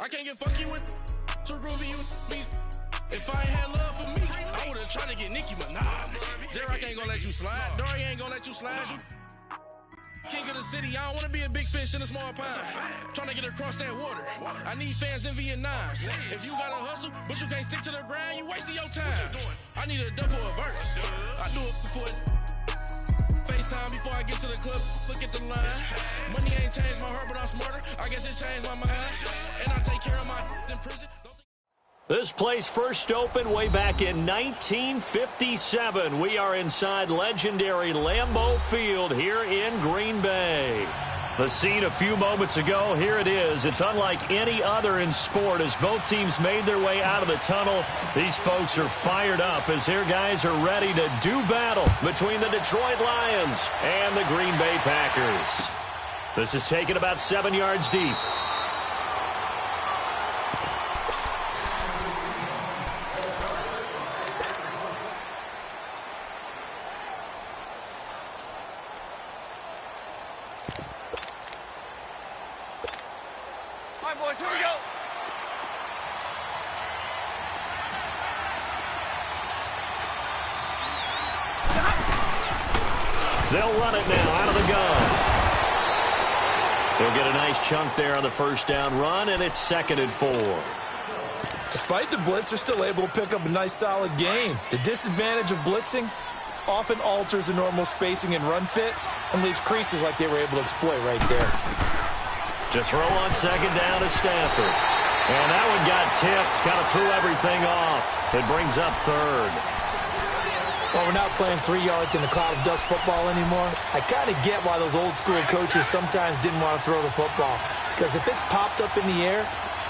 I can't get fuck you with too groovy you me. If I ain't had love for me, I would've tried to get Nicki Minaj. J-Rock ain't gonna let you slide. Dory ain't gonna let you slide. You king of the city, I don't wanna be a big fish in a small pond. Trying to get across that water. I need fans in Vietnam. If you gotta hustle, but you can't stick to the grind, you wasting your time. I need a dub for a verse. I do it for it. FaceTime before I get to the club, look at the line. Money ain't changed my heart, but I'm smarter. I guess it changed my mind. And I take care of my in prison. This place first opened way back in 1957. We are inside legendary Lambeau Field here in Green Bay. The scene a few moments ago, here it is. It's unlike any other in sport as both teams made their way out of the tunnel. These folks are fired up as their guys are ready to do battle between the Detroit Lions and the Green Bay Packers. This is taken about 7 yards deep. They'll run it now out of the gun. They'll get a nice chunk there on the first down run, and it's 2nd and 4. Despite the blitz, they're still able to pick up a nice, solid gain. The disadvantage of blitzing often alters the normal spacing and run fits and leaves creases like they were able to exploit right there. To throw on 2nd down is Stafford. And that one got tipped, kind of threw everything off. It brings up 3rd. Well, we're not playing 3 yards in a cloud of dust football anymore. I kind of get why those old-school coaches sometimes didn't want to throw the football. Because if it's popped up in the air,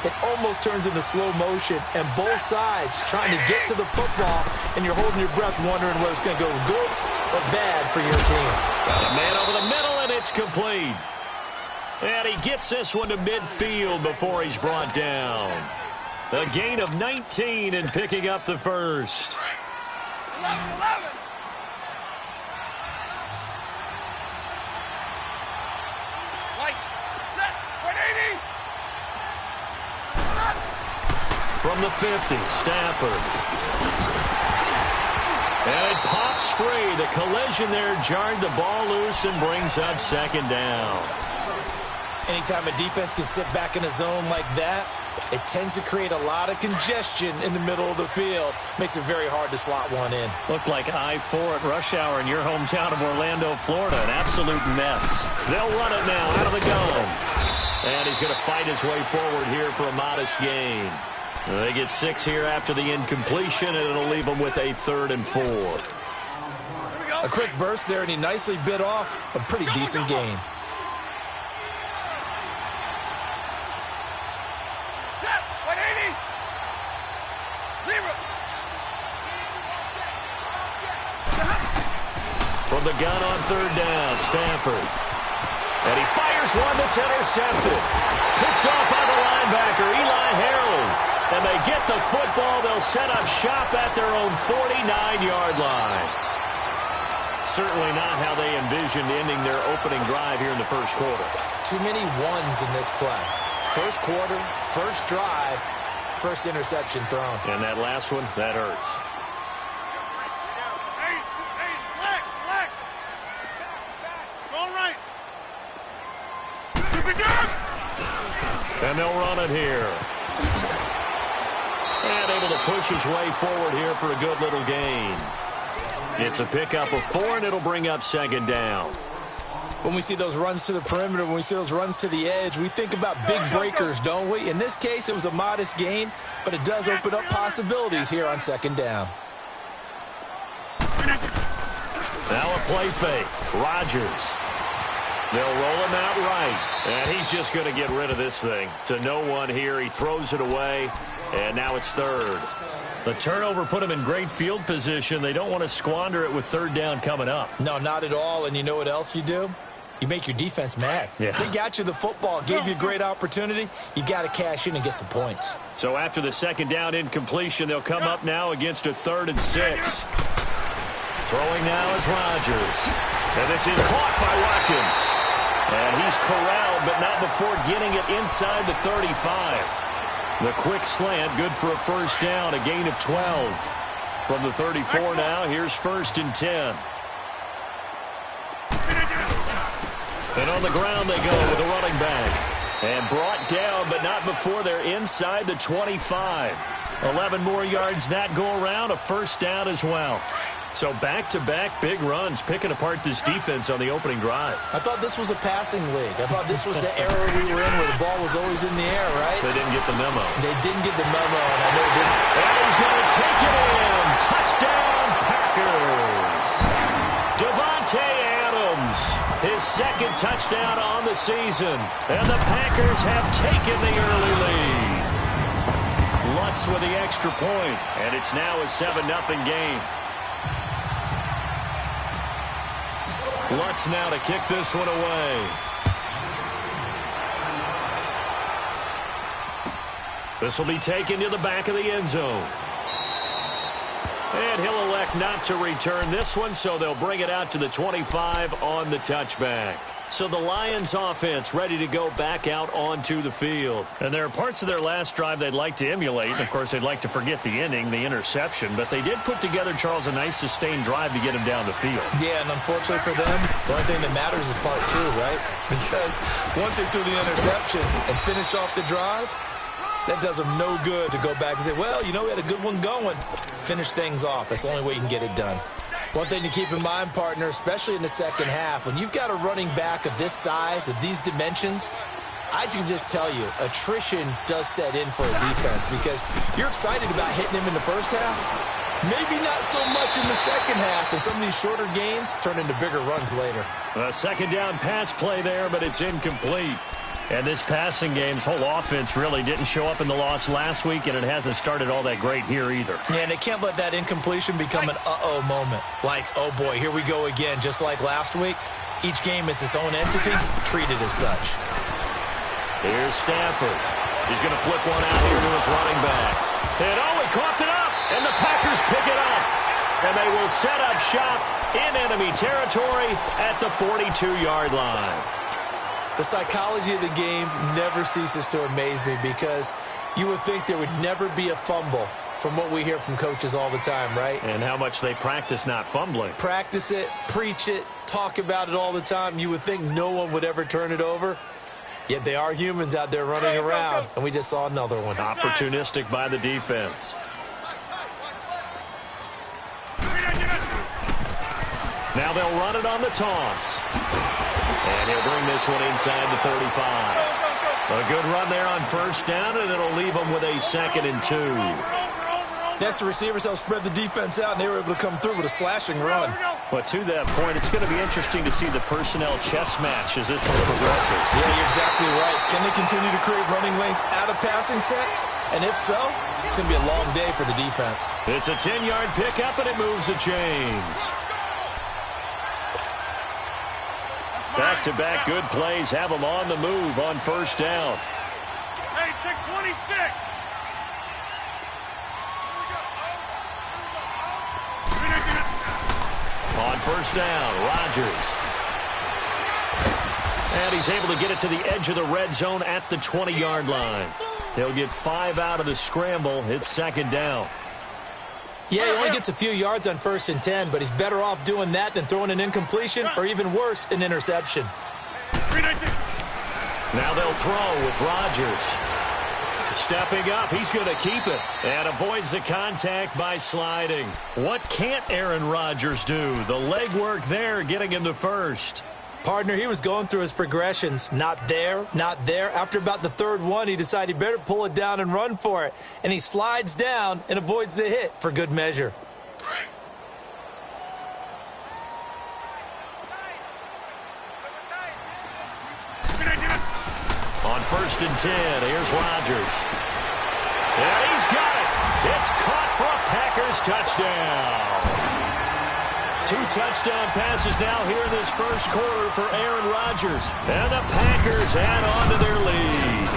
it almost turns into slow motion. And both sides trying to get to the football, and you're holding your breath wondering whether it's going to go good or bad for your team. Got a man over the middle, and it's complete. And he gets this one to midfield before he's brought down. A gain of 19 and picking up the first. 11. White, set, 180. From the 50, Stafford. And it pops free. The collision there jarred the ball loose and brings up 2nd down. Anytime a defense can sit back in a zone like that, it tends to create a lot of congestion in the middle of the field. Makes it very hard to slot one in. Looked like I-4 at rush hour in your hometown of Orlando, Florida. An absolute mess. They'll run it now out of the gun. And he's going to fight his way forward here for a modest gain. They get 6 here after the incompletion, and it'll leave them with a 3rd and 4. A quick burst there, and he nicely bit off a pretty decent gain. From the gun on 3rd down, Stafford. And he fires one that's intercepted. Picked off by the linebacker, Eli Harold. And they get the football. They'll set up shop at their own 49-yard line. Certainly not how they envisioned ending their opening drive here in the first quarter. Too many ones in this play. First quarter, first drive, first interception thrown. And that last one, that hurts. And they'll run it here. And able to push his way forward here for a good little gain. It's a pickup of 4, and it'll bring up 2nd down. When we see those runs to the perimeter, when we see those runs to the edge, we think about big breakers, don't we? In this case, it was a modest gain, but it does open up possibilities here on 2nd down. Now a play fake. Rodgers. They'll roll him out right. And he's just going to get rid of this thing. To no one here. He throws it away. And now it's 3rd. The turnover put him in great field position. They don't want to squander it with 3rd down coming up. No, not at all. And you know what else you do? You make your defense mad. Yeah. They got you the football, gave you a great opportunity. You got to cash in and get some points. So after the 2nd down incompletion, they'll come up now against a 3rd and 6. Throwing now is Rodgers. And this is caught by Watkins. And he's corralled, but not before getting it inside the 35. The quick slant, good for a first down, a gain of 12. From the 34 now, here's 1st and 10. And on the ground they go with the running back. And brought down, but not before they're inside the 25. 11 more yards that go around, a first down as well. So back-to-back big runs, picking apart this defense on the opening drive. I thought this was a passing league. I thought this was the era we were in where the ball was always in the air, right? They didn't get the memo. They didn't get the memo, and I know this. And he's going to take it in. Touchdown, Packers. Devontae Adams, his second touchdown on the season. And the Packers have taken the early lead. Lutz with the extra point, and it's now a 7-0 game. Lutz now to kick this one away. This will be taken to the back of the end zone. And he'll elect not to return this one, so they'll bring it out to the 25 on the touchback. So the Lions offense ready to go back out onto the field. And there are parts of their last drive they'd like to emulate. And, of course, they'd like to forget the ending, the interception. But they did put together, Charles, a nice sustained drive to get him down the field. Yeah, and unfortunately for them, the only thing that matters is part 2, right? Because once they threw the interception and finished off the drive, that does them no good to go back and say, well, you know, we had a good one going. Finish things off. That's the only way you can get it done. One thing to keep in mind, partner, especially in the second half, when you've got a running back of this size, of these dimensions, I can just tell you, attrition does set in for a defense because you're excited about hitting him in the first half. Maybe not so much in the second half, and some of these shorter gains turn into bigger runs later. A second down pass play there, but it's incomplete. And this passing game's whole offense really didn't show up in the loss last week, and it hasn't started all that great here either. Yeah, and they can't let that incompletion become an uh-oh moment. Like, oh boy, here we go again, just like last week. Each game is its own entity, treated as such. Here's Stafford. He's going to flip one out here to his running back. And he coughed it up, and the Packers pick it up. And they will set up shop in enemy territory at the 42-yard line. The psychology of the game never ceases to amaze me because you would think there would never be a fumble from what we hear from coaches all the time, right? And how much they practice not fumbling. Practice it, preach it, talk about it all the time. You would think no one would ever turn it over. Yet they are humans out there running around, and we just saw another one. Opportunistic by the defense. Now they'll run it on the toss. And he'll bring this one inside the 35. A good run there on first down, and it'll leave them with a 2nd and 2. That's the receivers helped spread the defense out, and they were able to come through with a slashing run. But to that point, it's going to be interesting to see the personnel chess match as this one progresses. Yeah, you're exactly right. Can they continue to create running lanes out of passing sets? And if so, it's going to be a long day for the defense. It's a 10-yard pickup, and it moves the chains. Back-to-back good plays have them on the move on first down. Hey, check 26. On first down, Rodgers. And he's able to get it to the edge of the red zone at the 20-yard line. He'll get 5 out of the scramble. It's 2nd down. Yeah, he only gets a few yards on 1st and 10, but he's better off doing that than throwing an incompletion or even worse, an interception. Now they'll throw with Rodgers. Stepping up, he's going to keep it and avoids the contact by sliding. What can't Aaron Rodgers do? The legwork there getting him to first. Partner, he was going through his progressions. Not there, not there. After about the 3rd one, he decided he better pull it down and run for it. And he slides down and avoids the hit for good measure. On 1st and 10, here's Rodgers. And he's got it. It's caught for a Packers touchdown. 2 touchdown passes now here in this first quarter for Aaron Rodgers. And the Packers add on to their lead.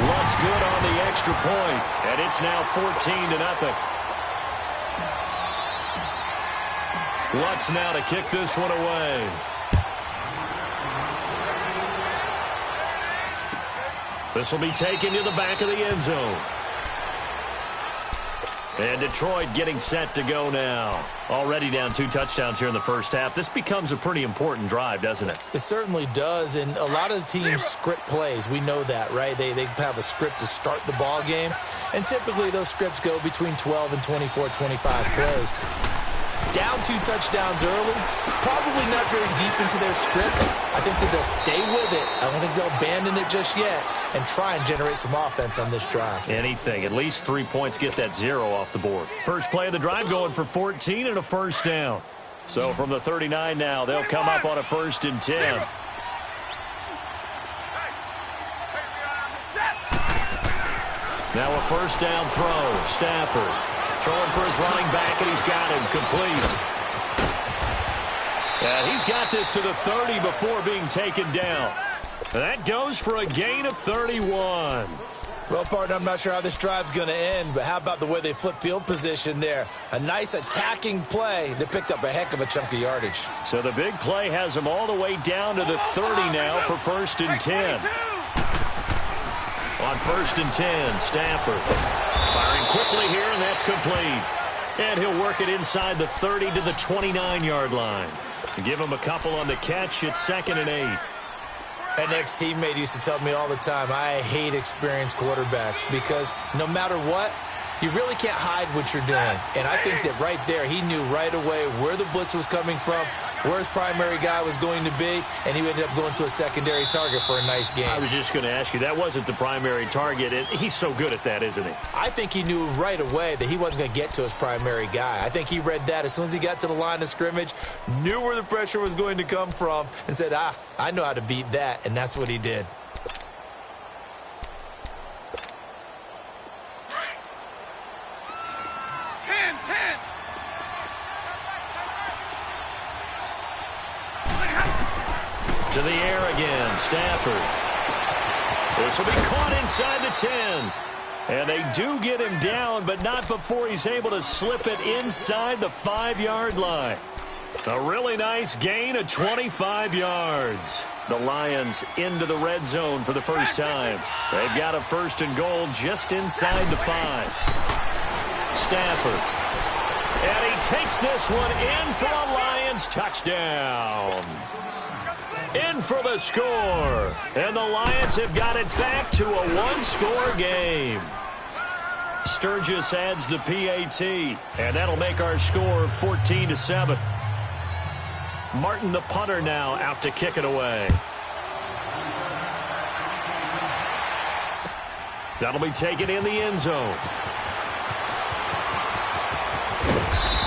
Lutz good on the extra point, and it's now 14-0. Lutz now to kick this one away. This will be taken to the back of the end zone. And Detroit getting set to go now. Already down 2 touchdowns here in the first half. This becomes a pretty important drive, doesn't it? It certainly does, and a lot of the teams script plays. We know that, right? They have a script to start the ball game, and typically those scripts go between 12 and 24, 25 plays. Down 2 touchdowns early, probably not very deep into their script. I think that they'll stay with it. I don't think they'll abandon it just yet and try and generate some offense on this drive. Anything. At least 3 points, get that 0 off the board. First play of the drive going for 14 and a first down. So from the 39 now, they'll come up on a 1st and 10. Now a first down throw. Stafford throwing for his running back, and he's got him complete. And he's got this to the 30 before being taken down. That goes for a gain of 31. Well, partner, I'm not sure how this drive's going to end, but how about the way they flip field position there? A nice attacking play that picked up a heck of a chunk of yardage. So the big play has him all the way down to the 30 now for 1st and 10. On 1st and 10, Stafford firing quickly here, and that's complete. And he'll work it inside the 30 to the 29-yard line. Give him a couple on the catch. It's 2nd and 8. An ex-teammate used to tell me all the time, I hate experienced quarterbacks because no matter what, you really can't hide what you're doing. And I think that right there, he knew right away where the blitz was coming from, where his primary guy was going to be, and he ended up going to a secondary target for a nice game. I was just going to ask you, that wasn't the primary target. He's so good at that, isn't he? I think he knew right away that he wasn't going to get to his primary guy. I think he read that as soon as he got to the line of scrimmage, knew where the pressure was going to come from, and said, I know how to beat that, and that's what he did. To the air again, Stafford. This will be caught inside the 10. And they do get him down, but not before he's able to slip it inside the 5-yard line. A really nice gain of 25 yards. The Lions into the red zone for the first time. They've got a 1st and goal just inside the 5. Stafford. And he takes this one in for a Lions touchdown. In for the score. And the Lions have got it back to a 1-score game. Sturgis adds the PAT. And that'll make our score 14-7. Martin, the punter, now out to kick it away. That'll be taken in the end zone.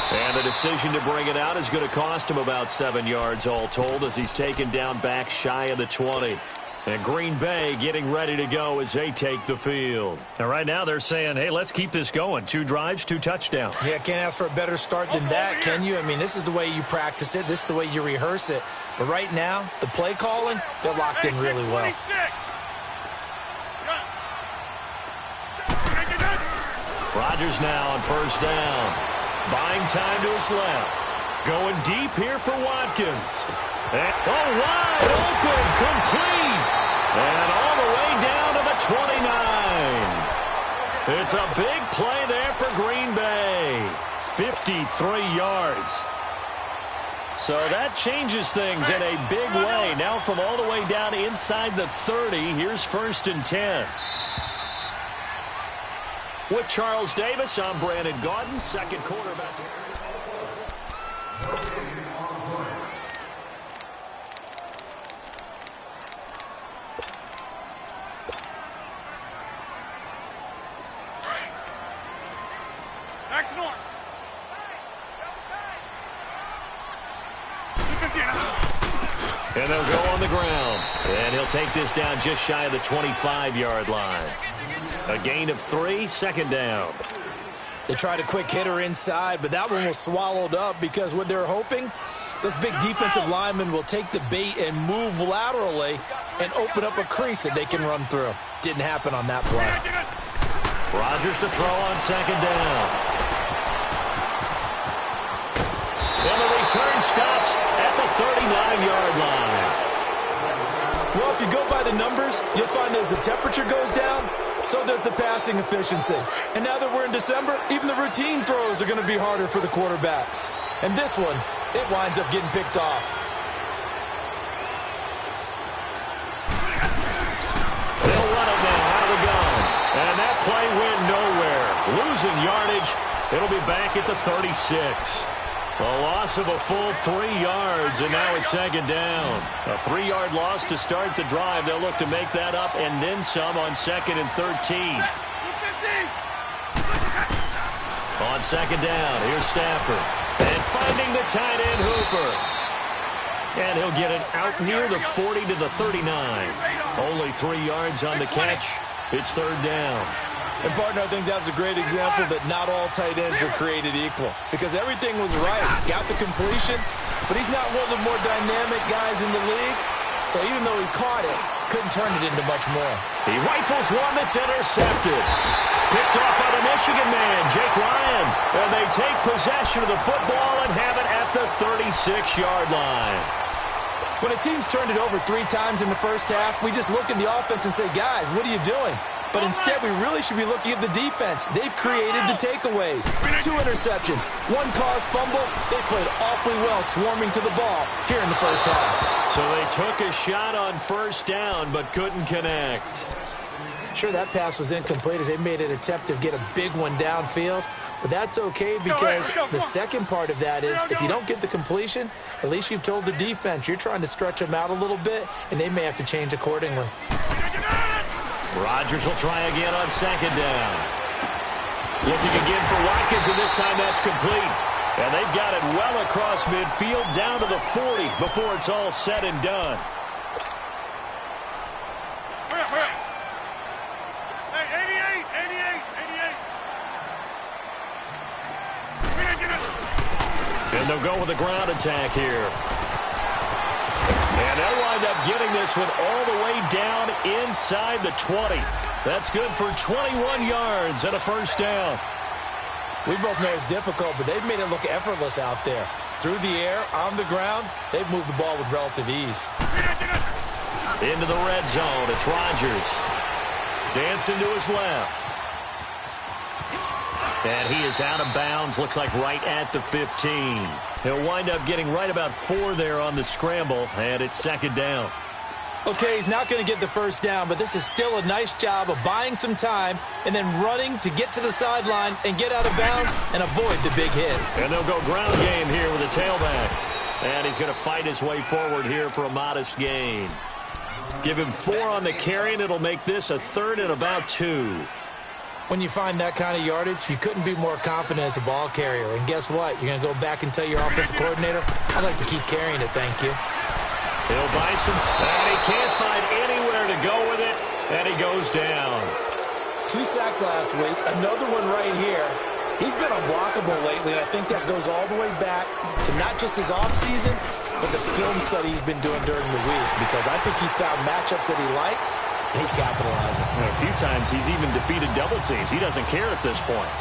And the decision to bring it out is going to cost him about 7 yards all told as he's taken down back shy of the 20. And Green Bay getting ready to go as they take the field. And right now they're saying, hey, let's keep this going. 2 drives, 2 touchdowns. Yeah, can't ask for a better start than that, can you? I mean, this is the way you practice it. This is the way you rehearse it. But right now, the play calling, they're locked in really well. Rodgers now on 1st down. Buying time to his left. Going deep here for Watkins. And, wide open, complete. And all the way down to the 29. It's a big play there for Green Bay. 53 yards. So that changes things in a big way. Now from all the way down inside the 30, here's 1st and 10. With Charles Davis, I'm Brandon Gaudin. Second quarter about to... And they'll go on the ground. And he'll take this down just shy of the 25-yard line. A gain of 3, 2nd down. They tried a quick hitter inside, but that one was swallowed up because what they're hoping, those big defensive linemen will take the bait and move laterally and open up a crease that they can run through. Didn't happen on that play. Rodgers to throw on 2nd down. And the return stops at the 39-yard line. Well, if you go by the numbers, you'll find as the temperature goes down, so does the passing efficiency. And now that we're in December, even the routine throws are going to be harder for the quarterbacks. And this one, it winds up getting picked off. They'll run it now out of the gun. And that play went nowhere. Losing yardage. It'll be back at the 36. A loss of a full 3 yards, and now it's second down. A 3-yard loss to start the drive. They'll look to make that up and then some on 2nd and 13. On second down, here's Stafford. And finding the tight end, Hooper. And he'll get it out near the 40 to the 39. Only 3 yards on the catch. It's third down. And, partner, I think that's a great example that not all tight ends are created equal. Because everything was right. Got the completion, but he's not one of the more dynamic guys in the league. So even though he caught it, couldn't turn it into much more. He rifles one that's intercepted. Picked off by the Michigan man, Jake Ryan. And they take possession of the football and have it at the 36-yard line. When a team's turned it over 3 times in the first half, we just look at the offense and say, guys, what are you doing? But instead, we really should be looking at the defense. They've created the takeaways. 2 interceptions, 1 caused fumble. They played awfully well swarming to the ball here in the first half. So they took a shot on first down but couldn't connect. Sure, that pass was incomplete as they made an attempt to get a big one downfield. But that's okay because the second part of that is if you don't get the completion, at least you've told the defense you're trying to stretch them out a little bit, and they may have to change accordingly. Rodgers will try again on second down. Looking again for Watkins, and this time that's complete. And they've got it well across midfield down to the 40 before it's all said and done. Hurry up, hurry up. Hey, 88. And they'll go with a ground attack here. And they'll wind up getting this one all the way down inside the 20. That's good for 21 yards and a first down. We both know it's difficult, but they've made it look effortless out there. Through the air, on the ground, they've moved the ball with relative ease. Into the red zone, it's Rodgers. Dancing to his left. And he is out of bounds, looks like right at the 15. He'll wind up getting right about 4 there on the scramble, and it's second down. Okay, he's not going to get the first down, but this is still a nice job of buying some time and then running to get to the sideline and get out of bounds and avoid the big hit. And they'll go ground game here with a tailback. And he's going to fight his way forward here for a modest gain. Give him 4 on the carry, and it'll make this a third and about 2. When you find that kind of yardage, you couldn't be more confident as a ball carrier. And guess what? You're going to go back and tell your offensive coordinator, I'd like to keep carrying it, thank you. He'll buy some, and he can't find anywhere to go with it, and he goes down. 2 sacks last week, another one right here. He's been unblockable lately, and I think that goes all the way back to not just his offseason, but the film study he's been doing during the week, because I think he's found matchups that he likes, and he's capitalizing. A few times he's even defeated double teams. He doesn't care at this point.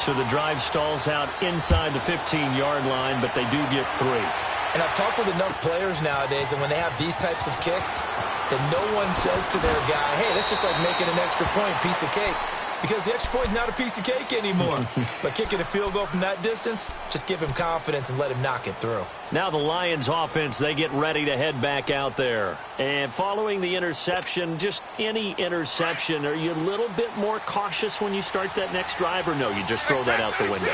So the drive stalls out inside the 15-yard line, but they do get 3. And I've talked with enough players nowadays, and when they have these types of kicks, that no one says to their guy, hey, that's just like making an extra point, piece of cake. Because the extra point is not a piece of cake anymore. But kicking a field goal from that distance, just give him confidence and let him knock it through. Now the Lions offense, they get ready to head back out there. And following the interception, just any interception, are you a little bit more cautious when you start that next drive, or no, you just throw that out the window?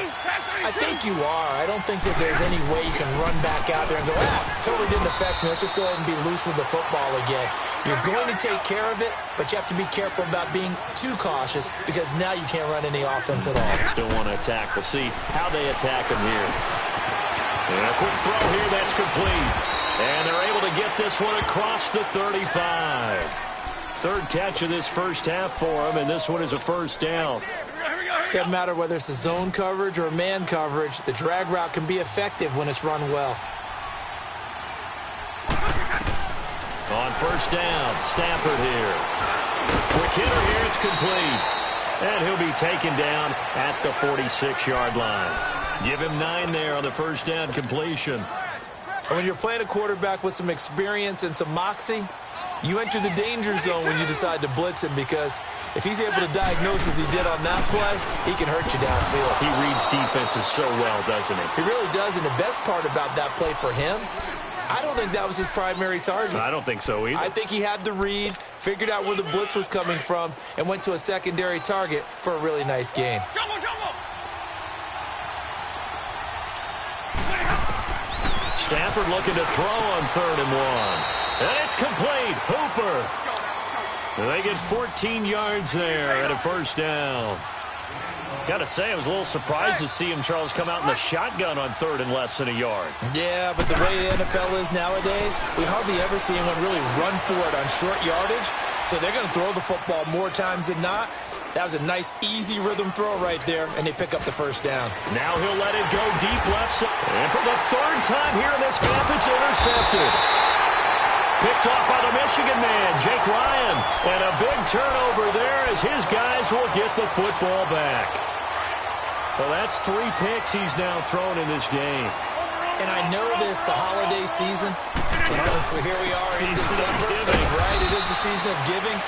I think you are. I don't think that there's any way you can run back out there and go, totally didn't affect me. Let's just go ahead and be loose with the football again. You're going to take care of it, but you have to be careful about being too cautious because now you can't run any offense at all. Still want to attack. We'll see how they attack him here. And a quick throw here, that's complete. And they're able to get this one across the 35. Third catch of this first half for him, and this one is a first down. Doesn't matter whether it's a zone coverage or man coverage, the drag route can be effective when it's run well. On first down, Stafford here. Quick hitter here, it's complete. And he'll be taken down at the 46-yard line. Give him 9 there on the first down completion. And when you're playing a quarterback with some experience and some moxie, You enter the danger zone when you decide to blitz him, because if he's able to diagnose as he did on that play, he can hurt you downfield. He reads defenses so well, doesn't he? He really does, and the best part about that play for him, I don't think that was his primary target. I don't think so either. I think he had the read, figured out where the blitz was coming from, and went to a secondary target for a really nice gain. Stafford looking to throw on 3rd and 1. And it's complete. Hooper. They get 14 yards there and a first down. Got to say, I was a little surprised to see him, Charles, come out in the shotgun on 3rd and less than a yard. Yeah, but the way the NFL is nowadays, we hardly ever see anyone really run for it on short yardage. So they're going to throw the football more times than not. That was a nice, easy rhythm throw right there, and they pick up the first down. Now he'll let it go deep left side. And for the 3rd time here in this half, it's intercepted. Picked off by the Michigan man, Jake Ryan. And a big turnover there as his guys will get the football back. Well, that's 3 picks he's now thrown in this game. And I know this, the holiday season, because here we are in December, right? It is the season of giving.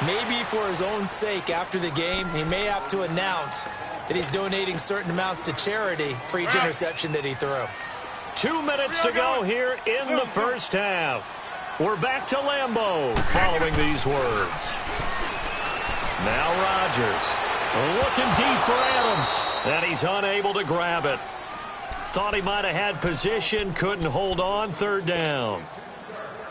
Maybe for his own sake, after the game, he may have to announce that he's donating certain amounts to charity for each interception that he threw. 2 minutes to go here in the first half. We're back to Lambeau following these words. Now Rodgers looking deep for Adams, and he's unable to grab it. Thought he might have had position, couldn't hold on, 3rd down.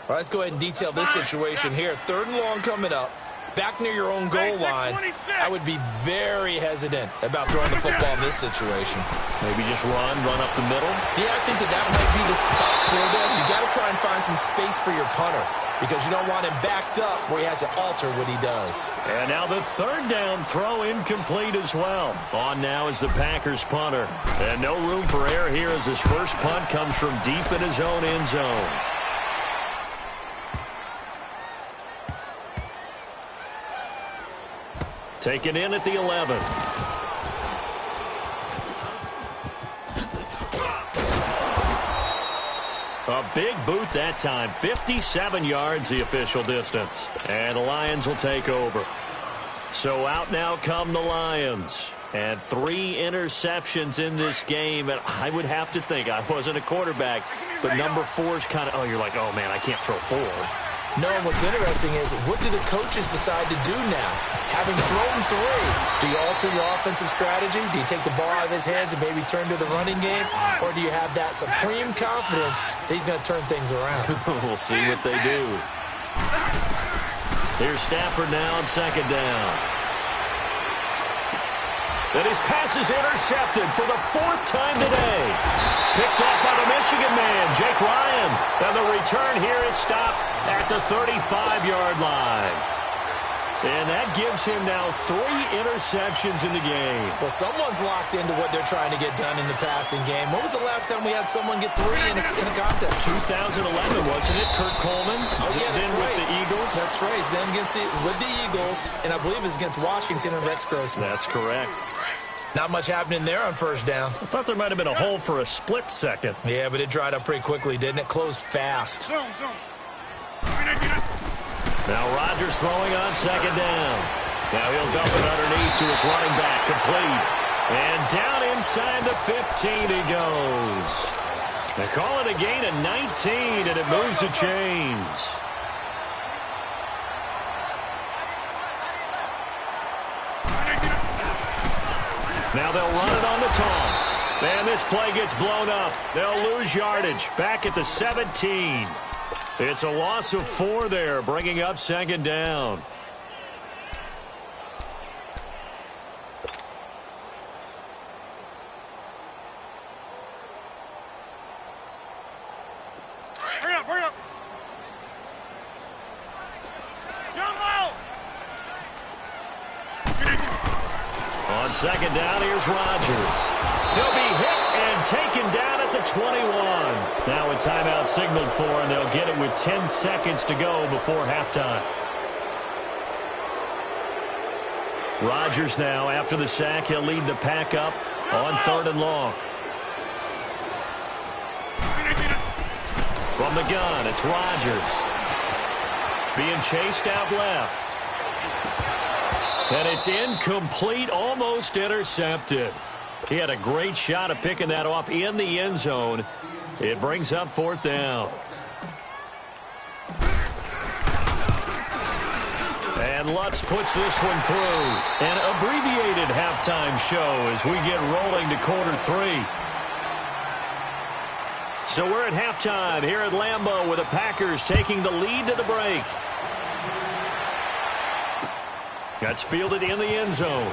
Well, let's go ahead and detail this situation here. 3rd and long coming up. Back near your own goal line, I would be very hesitant about throwing the football in this situation. Maybe just run up the middle? Yeah, I think that might be the spot for them. You got to try and find some space for your punter, because you don't want him backed up where he has to alter what he does. And now the 3rd down throw incomplete as well. On now is the Packers punter. And no room for error here as his first punt comes from deep in his own end zone. Taken in at the 11. A big boot that time. 57 yards the official distance. And the Lions will take over. So out now come the Lions. And 3 interceptions in this game. And I would have to think, I wasn't a quarterback, but number 4 is kind of, you're like, oh man, I can't throw 4. No, and what's interesting is, what do the coaches decide to do now? Having thrown 3, do you alter your offensive strategy? Do you take the ball out of his hands and maybe turn to the running game? Or do you have that supreme confidence that he's going to turn things around? We'll see what they do. Here's Stafford now on 2nd down. And his pass is intercepted for the 4th time today. Picked off by the Michigan man, Jake Ryan. And the return here is stopped at the 35-yard line. And that gives him now 3 interceptions in the game. Well, someone's locked into what they're trying to get done in the passing game. When was the last time we had someone get 3 in a contest? 2011, wasn't it? Kurt Coleman? Oh, yeah, that's then right. with the Eagles? That's right. He's then with the Eagles, and I believe it's against Washington and Rex Grossman. That's correct. Not much happening there on 1st down. I thought there might have been a hole for a split second. Yeah, but it dried up pretty quickly, didn't it? Closed fast. Now Rodgers throwing on 2nd down. Now he'll dump it underneath to his running back, complete. And down inside the 15 he goes. They call it a gain of 19, and it moves the chains. Now they'll run it on the toss. And this play gets blown up. They'll lose yardage. Back at the 17. It's a loss of 4 there, bringing up 2nd down. Hurry up, hurry up. On 2nd down, here's Rodgers. He'll be hit and taken down at the 21. Now a timeout signaled for, and they'll get it with 10 seconds to go before halftime. Rodgers now, after the sack, he'll lead the pack up on 3rd and long. From the gun, it's Rodgers. being chased out left. And it's incomplete, almost intercepted. He had a great shot at picking that off in the end zone. It brings up 4th down. And Lutz puts this one through. An abbreviated halftime show as we get rolling to quarter 3. So we're at halftime here at Lambeau with the Packers taking the lead to the break. That's fielded in the end zone.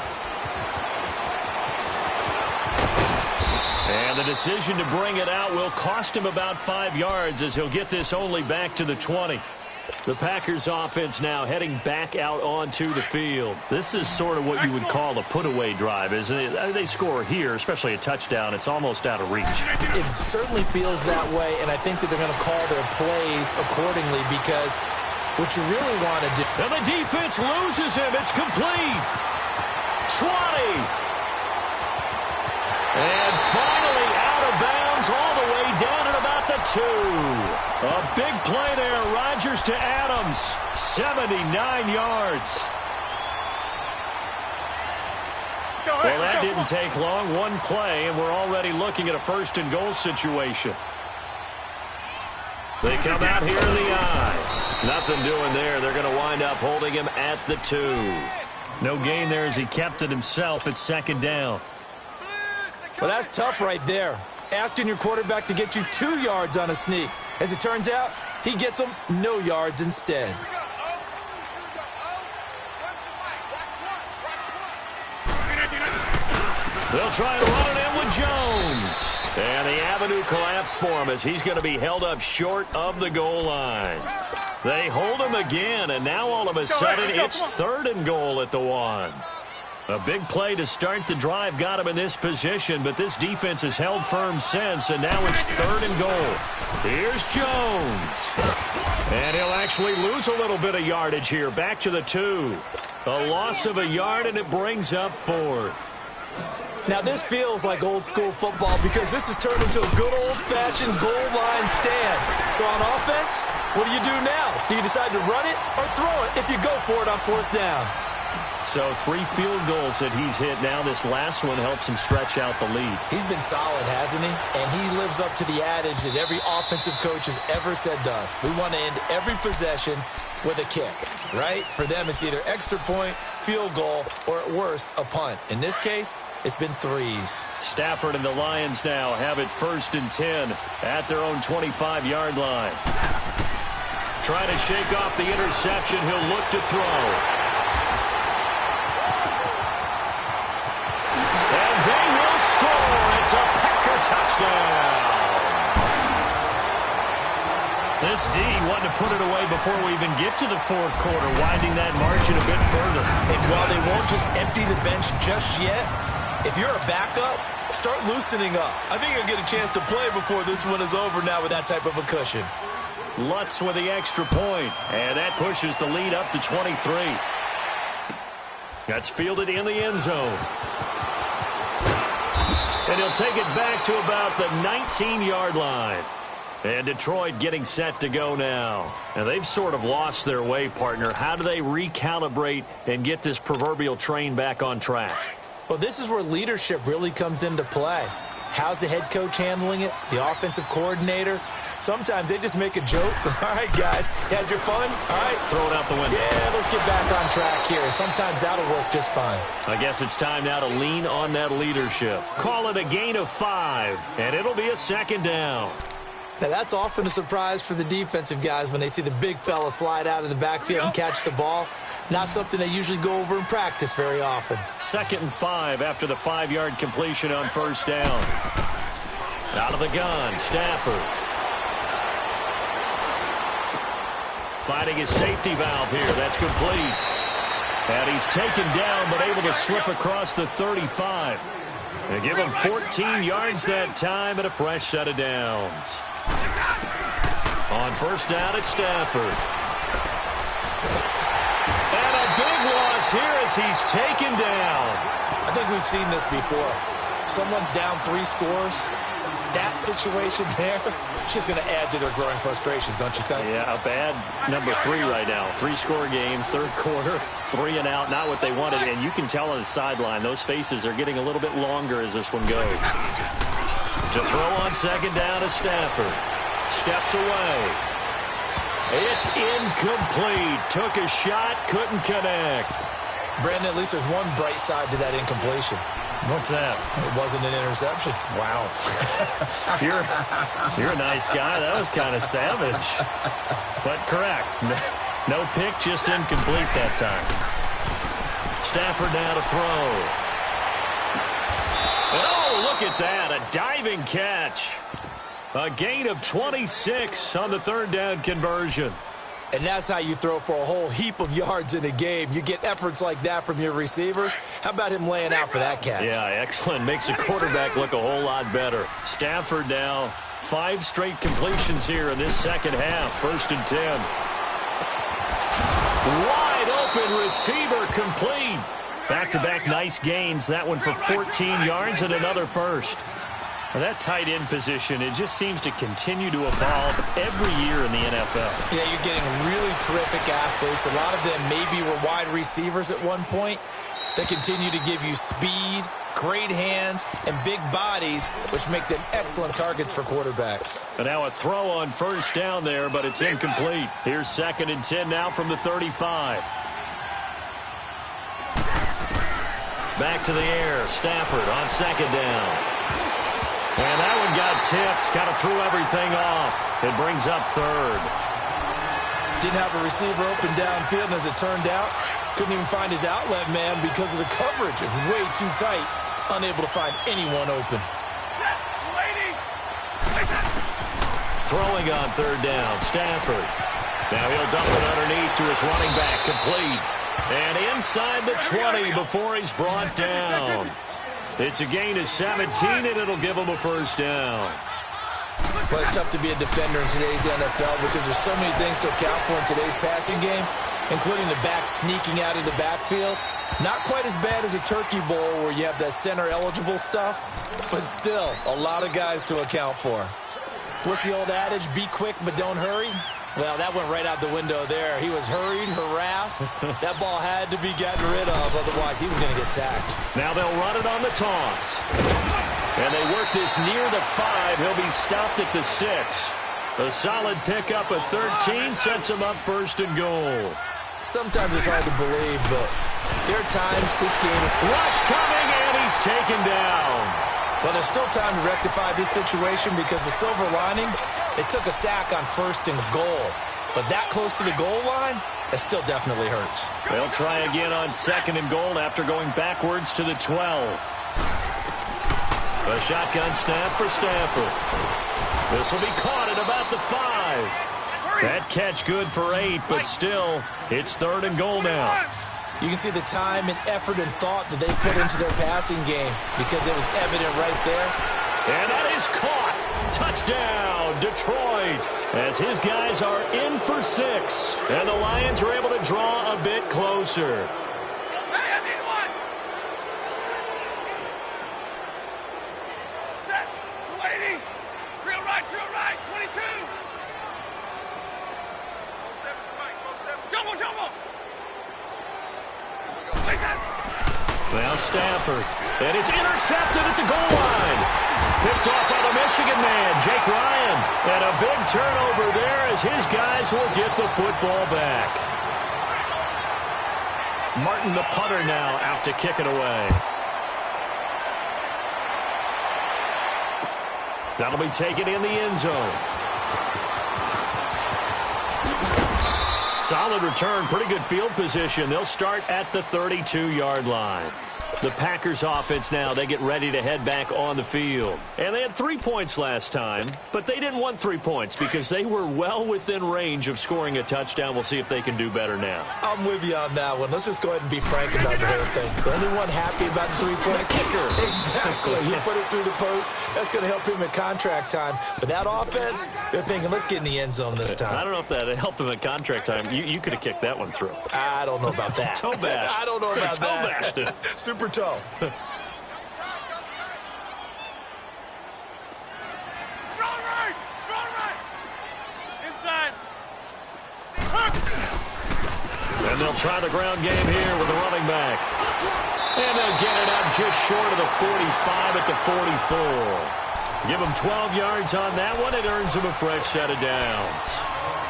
And the decision to bring it out will cost him about 5 yards as he'll get this only back to the 20. The Packers offense now heading back out onto the field. This is sort of what you would call a put-away drive, isn't it? They score here, especially a touchdown. It's almost out of reach. It certainly feels that way, and I think that they're going to call their plays accordingly because what you really want to do. And the defense loses him. It's complete. 20. And finally out of bounds all the way down at about the 2. A big play there. Rodgers to Adams. 79 yards. Well, that didn't take long. One play, and we're already looking at a 1st and goal situation. They come out here in the eye. Nothing doing there. They're going to wind up holding him at the 2. No gain there as he kept it himself at 2nd down. Well, that's tough right there. Asking your quarterback to get you 2 yards on a sneak. As it turns out, he gets them no yards instead. They'll try and run it in with Jones. And the avenue collapsed for him as he's going to be held up short of the goal line. They hold him again, and now all of a sudden it's 3rd and goal at the 1. A big play to start the drive got him in this position, but this defense has held firm since, and now it's 3rd and goal. Here's Jones. And he'll actually lose a little bit of yardage here, back to the 2. A loss of a yard, and it brings up 4th. Now, this feels like old-school football because this has turned into a good old-fashioned goal line stand. So on offense, what do you do now? Do you decide to run it or throw it if you go for it on 4th down? So 3 field goals that he's hit now. This last one helps him stretch out the lead. He's been solid, hasn't he? And he lives up to the adage that every offensive coach has ever said to us. We want to end every possession with a kick, right? For them, it's either extra point, field goal, or at worst, a punt. In this case, it's been 3s. Stafford and the Lions now have it 1st and 10 at their own 25-yard line. Trying to shake off the interception. He'll look to throw. And they will score. It's a Packer touchdown. This D wanted to put it away before we even get to the 4th quarter, winding that margin a bit further. And while they won't just empty the bench just yet, if you're a backup, start loosening up. I think you'll get a chance to play before this one is over now with that type of a cushion. Lutz with the extra point, and that pushes the lead up to 23. That's fielded in the end zone. And he'll take it back to about the 19-yard line. And Detroit getting set to go now. And they've sort of lost their way, partner. How do they recalibrate and get this proverbial train back on track? Well, this is where leadership really comes into play. How's the head coach handling it? The offensive coordinator? Sometimes they just make a joke. All right, guys, you had your fun? All right. Throw it out the window. Yeah, let's get back on track here. And sometimes that'll work just fine. I guess it's time now to lean on that leadership. Call it a gain of 5, and it'll be a 2nd down. Now, that's often a surprise for the defensive guys when they see the big fella slide out of the backfield and catch the ball. Not something they usually go over in practice very often. 2nd and 5 after the 5-yard completion on 1st down. Out of the gun, Stafford. Finding his safety valve here. That's complete. And he's taken down but able to slip across the 35. They give him 14 yards that time and a fresh set of downs. On 1st down, it's Stafford. And a big loss here as he's taken down. I think we've seen this before. Someone's down 3 scores. That that situation there, it's just going to add to their growing frustrations, don't you think? Yeah, a bad number 3 right now. 3-score game, third quarter, 3 and out, not what they wanted. And you can tell on the sideline, those faces are getting a little bit longer as this one goes. To throw on second down is Stafford. Steps away. It's incomplete. Took a shot, couldn't connect. Brandon, at least there's one bright side to that incompletion. What's that? It wasn't an interception. Wow. You're a nice guy. That was kind of savage. But correct. No pick, just incomplete that time. Stafford now to throw. Oh, look at that. A diving catch. A gain of 26 on the third down conversion. And that's how you throw for a whole heap of yards in a game. You get efforts like that from your receivers. How about him laying out for that catch? Yeah, excellent. Makes the quarterback look a whole lot better. Stafford now, 5 straight completions here in this second half. 1st and 10. Wide open receiver complete. Back-to-back nice gains. That one for 14 yards and another first. Well, that tight end position, it just seems to continue to evolve every year in the NFL. Yeah, you're getting really terrific athletes. A lot of them maybe were wide receivers at one point. They continue to give you speed, great hands, and big bodies, which make them excellent targets for quarterbacks. And now a throw on first down there, but it's incomplete. Here's 2nd and 10 now from the 35. Back to the air. Stafford on second down. And that one got tipped. Kind of threw everything off. It brings up 3rd. Didn't have a receiver open downfield, and as it turned out, couldn't even find his outlet man because of the coverage. It was way too tight. Unable to find anyone open. Throwing on 3rd down. Stafford. Now he'll dump it underneath to his running back. Complete. And inside the 20 before he's brought down. It's a gain of 17, and it'll give him a first down. Well, it's tough to be a defender in today's NFL because there's so many things to account for in today's passing game, including the back sneaking out of the backfield. Not quite as bad as a turkey bowl where you have that center-eligible stuff, but still a lot of guys to account for. What's the old adage? Be quick, but don't hurry? Well, that went right out the window there. He was hurried, harassed. That ball had to be gotten rid of, otherwise he was going to get sacked. Now they'll run it on the toss. And they work this near the 5. He'll be stopped at the 6. A solid pickup of 13 sets him up 1st and goal. Sometimes it's hard to believe, but there are times this game... Rush coming, and he's taken down. Well, there's still time to rectify this situation because the silver lining, it took a sack on 1st and goal. But that close to the goal line, it still definitely hurts. They'll try again on 2nd and goal after going backwards to the 12. A shotgun snap for Stafford. This will be caught at about the 5. That catch good for 8, but still, it's 3rd and goal now. You can see the time and effort and thought that they put into their passing game because it was evident right there. And that is caught. Touchdown, Detroit. As his guys are in for 6. And the Lions are able to draw a bit closer. Hey, I need one. Set. 280. Real right, 22. Jumbo, jumbo. Well, Stafford. And it's intercepted at the goal line. Picked off by the Michigan man, Jake Ryan. And a big turnover there as his guys will get the football back. Martin, the punter, now out to kick it away. That'll be taken in the end zone. Solid return, pretty good field position. They'll start at the 32-yard line. The Packers offense now, they get ready to head back on the field. And they had 3 points last time, but they didn't want 3 points because they were well within range of scoring a touchdown. We'll see if they can do better now. I'm with you on that one. Let's just go ahead and be frank about the whole thing. The only one happy about the 3-point kicker. Exactly. He put it through the post. That's going to help him at contract time. But that offense, they're thinking, let's get in the end zone this time. I don't know if that helped him at contract time. You could have kicked that one through. I don't know about that. Toe bash. I don't know about Toe that. bashed it. Super toe. They'll try the ground game here with the running back. And they'll get it up just short of the 45 at the 44. Give them 12 yards on that one. It earns them a fresh set of downs.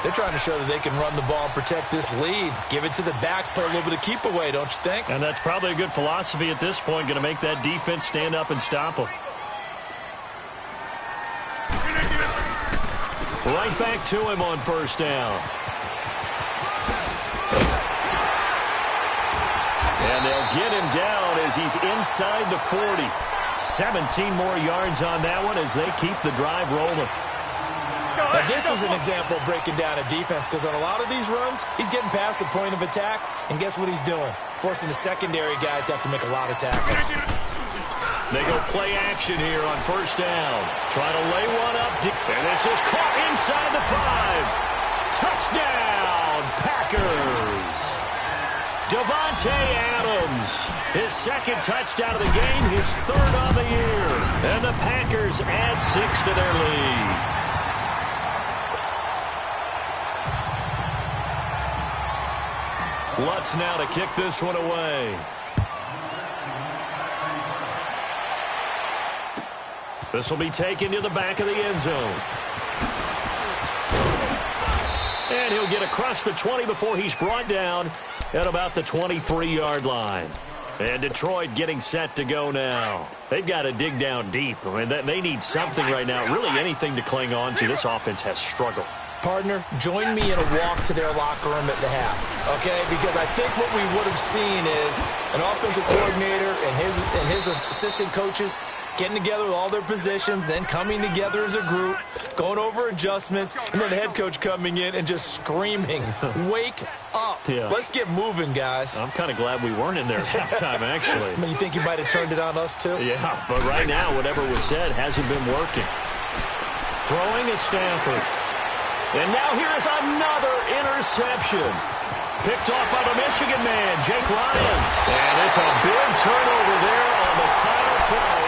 They're trying to show that they can run the ball and protect this lead. Give it to the backs, play a little bit of keep away, don't you think? And that's probably a good philosophy at this point, going to make that defense stand up and stop them. Right back to him on first down. And they'll get him down as he's inside the 40. 17 more yards on that one as they keep the drive rolling. Now, this is an example of breaking down a defense, because on a lot of these runs, he's getting past the point of attack, and guess what he's doing? Forcing the secondary guys to have to make a lot of tackles. They go play action here on first down. Try to lay one up deep. And this is caught inside the 5. Touchdown, Packers. Davante Adams, his second touchdown of the game, his third on the year. And the Packers add 6 to their lead. Lutz now to kick this one away. This will be taken to the back of the end zone. And he'll get across the 20 before he's brought down at about the 23-yard line. And Detroit getting set to go now. They've got to dig down deep. I mean, they need something right now, really anything to cling on to. This offense has struggled. Partner, join me in a walk to their locker room at the half, okay? Because I think what we would have seen is an offensive coordinator and his assistant coaches getting together with all their positions, then coming together as a group, going over adjustments, and then the head coach coming in and just screaming, wake up. Yeah. Let's get moving, guys. I'm kind of glad we weren't in there at halftime, actually. I mean, you think you might have turned it on us, too? Yeah, but right now, whatever was said hasn't been working. Throwing is Stafford. And now here is another interception. Picked off by the Michigan man, Jake Ryan. And it's a big turnover there on the final play.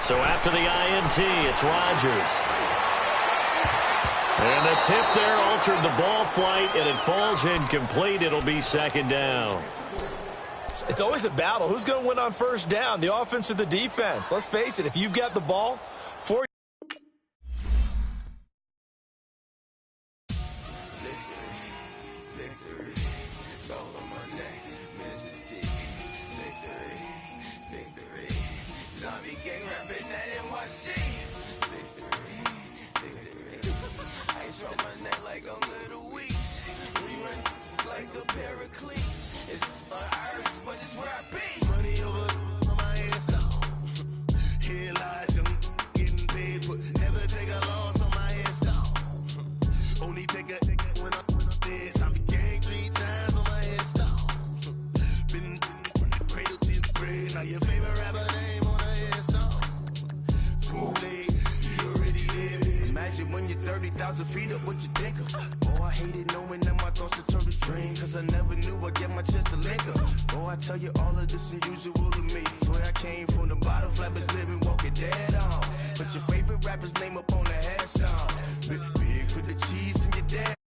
So after the INT, it's Rodgers. And the tip there altered the ball flight, and it falls incomplete. It'll be second down. It's always a battle. Who's going to win on first down, the offense or the defense? Let's face it, if you've got the ball, for feet up, what you think of? Oh, I hated knowing that my thoughts had turned to dream, cause I never knew I'd get my chance to link up. Oh, I tell you all of this unusual to me. Swear I came from the bottom, flappers living, walking dead on. Put your favorite rapper's name up on the headstone. Big for the cheese and your dad.